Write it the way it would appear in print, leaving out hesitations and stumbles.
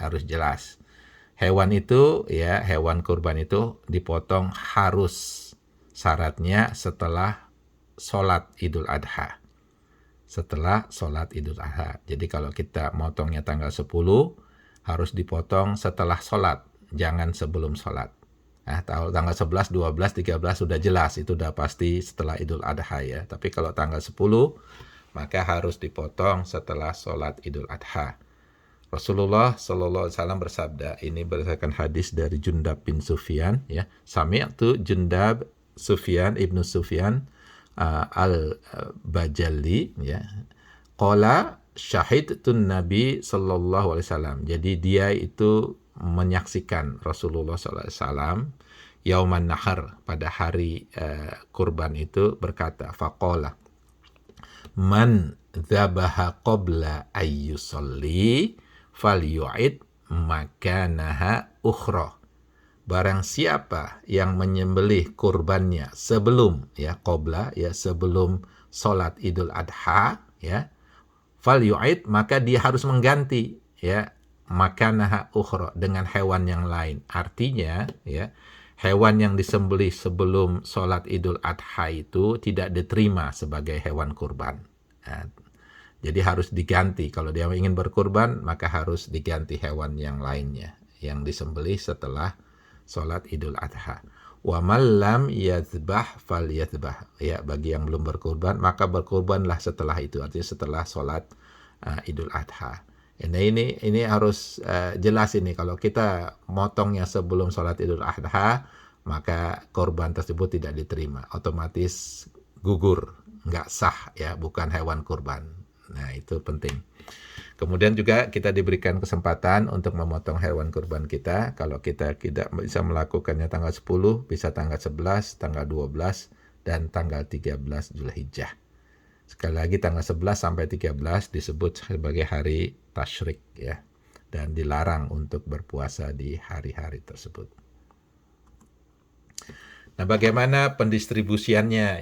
harus jelas. Hewan itu ya, hewan kurban itu dipotong harus syaratnya setelah sholat Idul Adha. Setelah sholat Idul Adha. Jadi kalau kita motongnya tanggal 10, harus dipotong setelah sholat, jangan sebelum sholat. Nah, tanggal 11, 12, 13 sudah jelas, itu udah pasti setelah Idul Adha ya. Tapi kalau tanggal 10, maka harus dipotong setelah sholat Idul Adha. Rasulullah Sallallahu Alaihi Wasallam bersabda, ini berdasarkan hadis dari Jundab bin Sufyan ya. Sami'tu Jundab Sufyan ibnu Sufyan al-Bajali ya. Qala syahidtun Nabi Sallallahu Alaihi Wasallam. Jadi dia itu menyaksikan Rasulullah Sallallahu Alaihi Wasallam yauman nahar, pada hari kurban itu berkata, faqala man dzabaha qabla ayyusalli falyu'id makanaha ukhra. Barang siapa yang menyembelih kurbannya sebelum ya qabla ya, sebelum salat Idul Adha ya, falyu'id, maka dia harus mengganti ya makanaha ukhra, dengan hewan yang lain. Artinya ya, hewan yang disembelih sebelum salat Idul Adha itu tidak diterima sebagai hewan kurban. Nah, jadi harus diganti. Kalau dia ingin berkurban, maka harus diganti hewan yang lainnya yang disembelih setelah sholat Idul Adha. Wa man lam yadzbah falyadzbah. Ya, bagi yang belum berkurban, maka berkurbanlah setelah itu, artinya setelah sholat Idul Adha. Ini harus jelas ini. Kalau kita motongnya sebelum sholat Idul Adha, maka korban tersebut tidak diterima, otomatis gugur, nggak sah ya, bukan hewan kurban. Nah, itu penting. Kemudian juga kita diberikan kesempatan untuk memotong hewan kurban kita. Kalau kita tidak bisa melakukannya tanggal 10, bisa tanggal 11, tanggal 12, dan tanggal 13 Zulhijjah. Sekali lagi, tanggal 11 sampai 13 disebut sebagai hari tasyrik ya, dan dilarang untuk berpuasa di hari-hari tersebut. Nah, bagaimana pendistribusiannya ya?